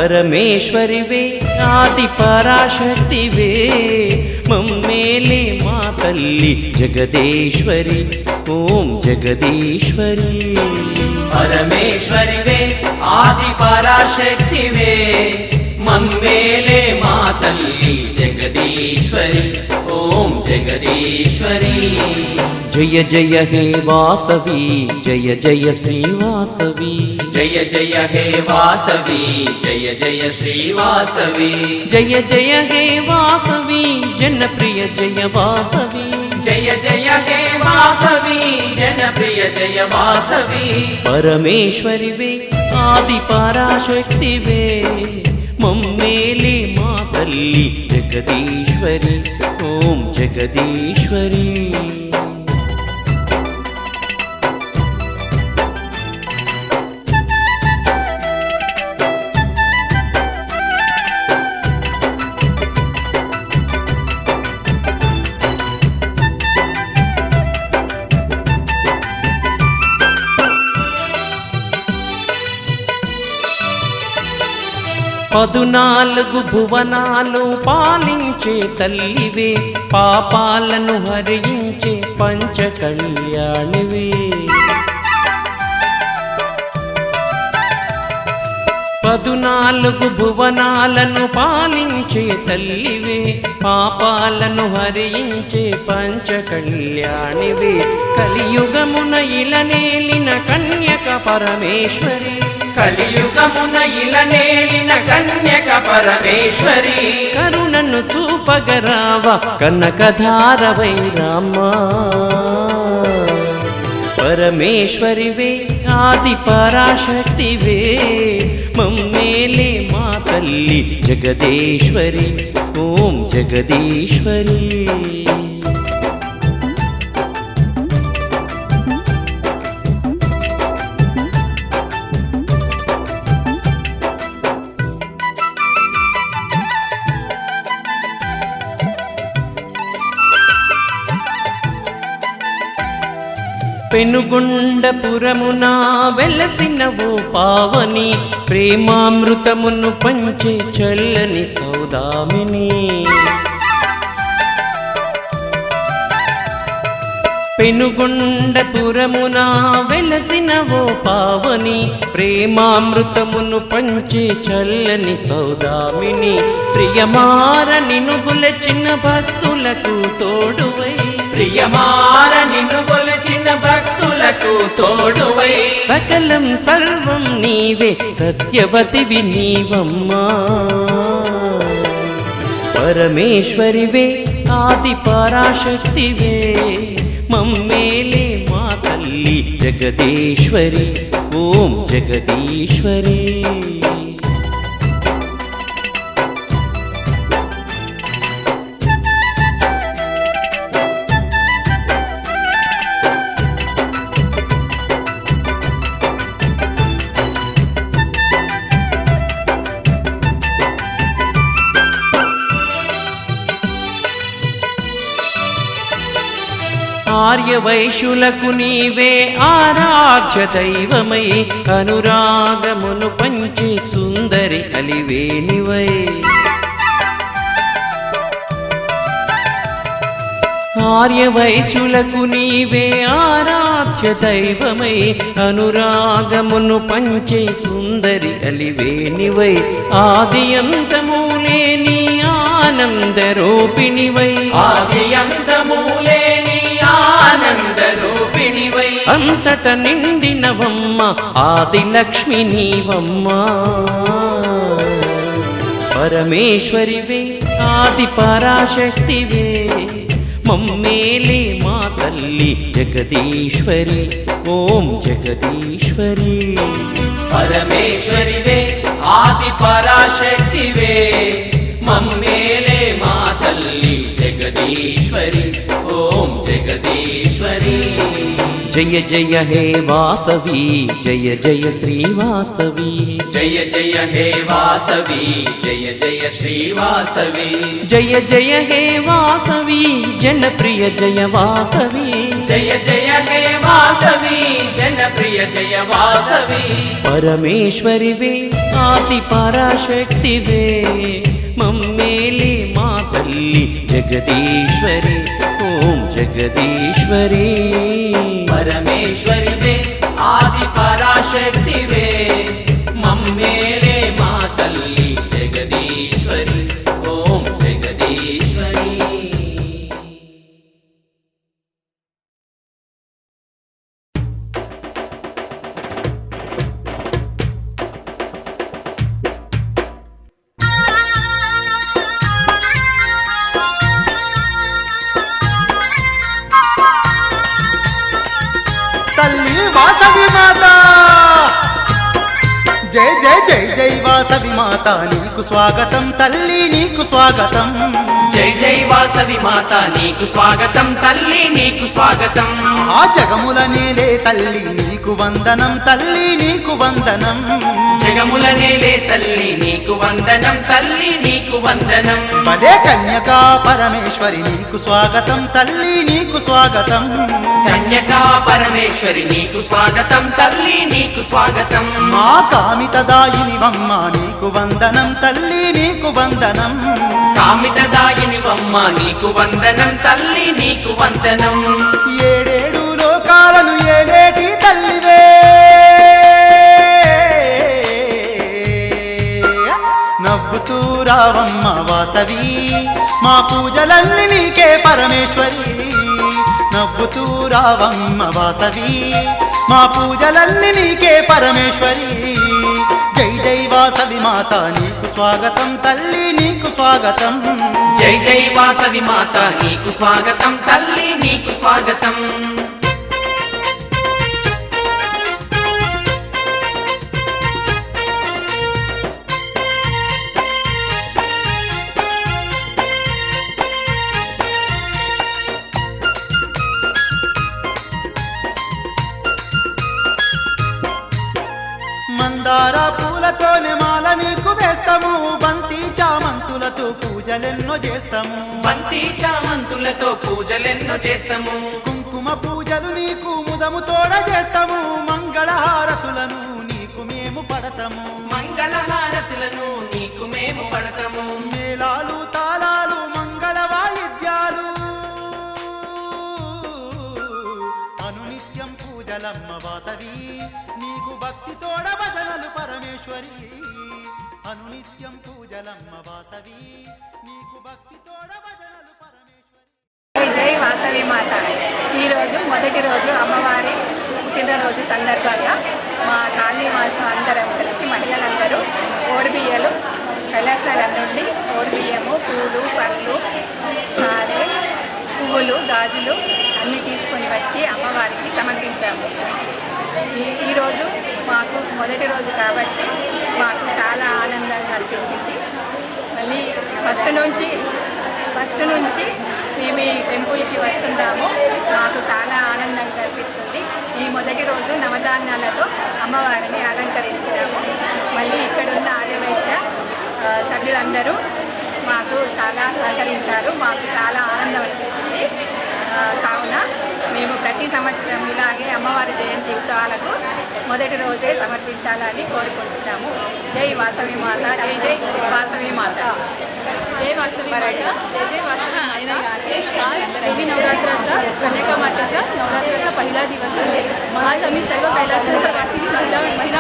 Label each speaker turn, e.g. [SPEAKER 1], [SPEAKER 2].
[SPEAKER 1] పరమేశ్వరివే ఆది పరాశక్తివే మమ్మేలే మా తల్లి జగదీశ్వరి ఓం జగదీశ్వరి
[SPEAKER 2] పరమేశ్వరివే ఆది పరాశక్తివే మమ్మేలే మా తల్లి జగదీశ్వరి ఓం జగదీశ్వరి
[SPEAKER 1] జయ జయ హే వాసవి జయ జయ శ్రీవాసవి
[SPEAKER 2] జయ జయ హే వాసవి జయ జయ శ్రీవాసవి
[SPEAKER 1] జయ జయ హే వాసవి జనప్రియ జయ వాసవి
[SPEAKER 2] జయ జయ హే వాసవి జనప్రియ జయ వాసవి
[SPEAKER 1] పరమేశ్వరివే ఆది పరాశక్తివే మమ్మేలే మా తల్లి జగదీశ్వరి ఓం జగదీశ్వరి పదునాలుగు భువనాలు పాలించే తల్లివే పాపాలను హరించే పంచ కళ్యాణివే పదునాలుగు భువనాలను పాలించే తల్లివే పాపాలను హరించే పంచ కళ్యాణివే కలియుగమున ఇలనేలిన కన్యక పరమేశ్వరి
[SPEAKER 2] కలియుగమున ఇలనేలిన కన్యక పరమేశ్వరి
[SPEAKER 1] కరుణను చూపగరావ కనకధారవై రామా పరమేశ్వరివే ఆది పరాశక్తివే మమ్మేలే మా తల్లి జగదీశ్వరి ఓం జగదీశ్వరి పెనుగొండపురమున వెలసినవో పావని ప్రేమామృతమును పంచే చల్లని సౌదామిని పెనుగొండపురమున వెలసినవో పావని ప్రేమామృతమును పంచే చల్లని సౌదామిని ప్రియమార నిన్ను కొలచిన భక్తులకు తోడువై
[SPEAKER 2] ప్రియమార నిన్ను కొలచిన భక్తులకు తోడువై
[SPEAKER 1] సకలం సర్వం నీవే సత్యవతివి నీవమ్మా పరమేశ్వరివే ఆది పరాశక్తివే మమ్మేలే మా తల్లి జగదీశ్వరి ఓం జగదీశ్వరి ఆర్యవైశ్యులకు నీవే ఆరాధ్య దైవమై అనురాగమును పంచే సుందరి అలివేణివై ఆర్యవైశ్యులకు నీవే ఆరాధ్య దైవమై అనురాగమును పంచే సుందరి అలివేణివై ఆది అంతమూలేని ఆనంద రూపిణివై
[SPEAKER 2] ఆది అంతమూలేని ఆనంద రూపిణివై
[SPEAKER 1] అంతట నిండినవమ్మ ఆది లక్ష్మి నీవమ్మ పరమేశ్వరివే ఆది పరాశక్తివే మమ్మేలే మా తల్లి జగదీశ్వరి ఓం జగదీశ్వరి
[SPEAKER 2] పరమేశ్వరివే ఆది పరాశక్తివే మమ్మేలే మా తల్లి జగదీశ్వరి ఓం జగదీశ్వరి
[SPEAKER 1] జయ జయ హే వాసవి జయ జయ శ్రీవాసవి
[SPEAKER 2] జయ జయ హే వాసవి జయ జయ శ్రీవాసవి
[SPEAKER 1] జయ జయ హే వాసవి జనప్రియ జయ వాసవి
[SPEAKER 2] జయ జయ హే వాసవి జనప్రియ జయ వాసవి
[SPEAKER 1] పరమేశ్వరివే ఆది పరాశక్తివే మమ్మేలి మా తల్లి జగదీశ్వరి ఓం జగదీశ్వరి
[SPEAKER 2] పరమేశ్వరివే ఆది పరాశక్తివే మమ్మేలే మా తల్లి జగదీశ్వరి ఓం జగదీశ్వరి
[SPEAKER 3] తల్లి వాసవి మాత జై జై జై జై వాసవి మాత నీకు స్వాగతం తల్లి నీకు స్వాగతం
[SPEAKER 2] జై జై వాసవి మాత నీకు స్వాగతం తల్లి నీకు స్వాగతం
[SPEAKER 3] ఆ జగముల నేలే తల్లి నీకు వందనం తల్లి నీకు వందనం
[SPEAKER 2] జగముల నేలే తల్లి నీకు వందనం తల్లి నీకు వందనం
[SPEAKER 3] పదే కన్యకా పరమేశ్వరి నీకు స్వాగతం తల్లి నీకు స్వాగతం
[SPEAKER 2] కన్యకా పరమేశ్వరి నీకు స్వాగతం తల్లి నీకు స్వాగతం
[SPEAKER 3] మా కామితదాయినివమ్మ నీకు వందనం తల్లి నీకు వందనం
[SPEAKER 2] కామితదాయినివమ్మ నీకు వందనం తల్లి నీకు వందనం
[SPEAKER 3] ఏడేడు లోకాలను ఏలేటి తల్లివే నవ్వుతూ రావమ్మ వాసవి మా పూజలన్నీ నీకే పరమేశ్వరి నవ్వుతూ రావమ్మ వాసవి మా పూజలన్నీ నీకే పరమేశ్వరి జై జై వాసవి మాత నీకు స్వాగతం తల్లి నీకు స్వాగతం
[SPEAKER 2] జై జై వాసవి మాత నీకు స్వాగతం తల్లి నీకు స్వాగతం
[SPEAKER 3] మందార పూలతోనే మాల నీకు వేస్తాము బంతి చామంతులతో పూజలెన్నో చేస్తాము
[SPEAKER 2] బంతి చామంతులతో పూజలెన్నో చేస్తాము
[SPEAKER 3] కుంకుమ పూజలు నీకు ముదము తోడ చేస్తాము మంగళహారతులను నీకు మేము పడతాము
[SPEAKER 2] మంగళహారతులను నీకు మేము పడతాము
[SPEAKER 3] మేళాలు తాళాలు మంగళ వాయిద్యాలు అనునిత్యం పూజలమ్మ వాసవి నీకు భక్తి తోడ భజనలు పరమేశ్వరి అనునిత్యం పూజలమ్మ వాసవి నీకు భక్తి తోడ భజనలు పరమేశ్వరి
[SPEAKER 4] జై జై వాసవి మాత ఈరోజు మొదటి రోజు అమ్మవారి పుట్టినరోజు సందర్భంగా మా కాలనీ వాసం అందరం కలిసి మహిళలందరూ ఓడిబియ్యలు కైలాసనగర్ నుండి ఓడిబియ్యము పూలు పండ్లు సారే పువ్వులు గాజులు అన్నీ తీసుకొని వచ్చి అమ్మవారికి సమర్పించాము ఈరోజు మాకు మొదటి రోజు కాబట్టి మాకు చాలా ఆనందంగా అనిపించింది మళ్ళీ ఫస్ట్ నుంచి మేము ఈ టెంపుల్కి వస్తున్నాము మాకు చాలా ఆనందంగా అనిపిస్తుంది ఈ మొదటి రోజు నవధాన్యాలతో అమ్మవారిని అలంకరించినాము మళ్ళీ ఇక్కడ ఉన్న ఆర్యవైశ్య సభ్యులందరూ మాకు చాలా సహకరించారు మాకు చాలా ఆనందం అనిపించింది కావున మేము ప్రతి సంవత్సరం ఇలాగే అమ్మవారి జయంతి ఉత్సవాలకు మొదటి రోజే సమర్పించాలని కోరుకుంటున్నాము జై వాసవి మాత జై జై వాసవి మాత जय वासवी माता जय वासवी आज देवी नवरात्राचा कन्याका मातेच्या नवरात्राचा पहिला दिवस आहे आज आम्ही सर्व कैलासनगर वाशिम महिला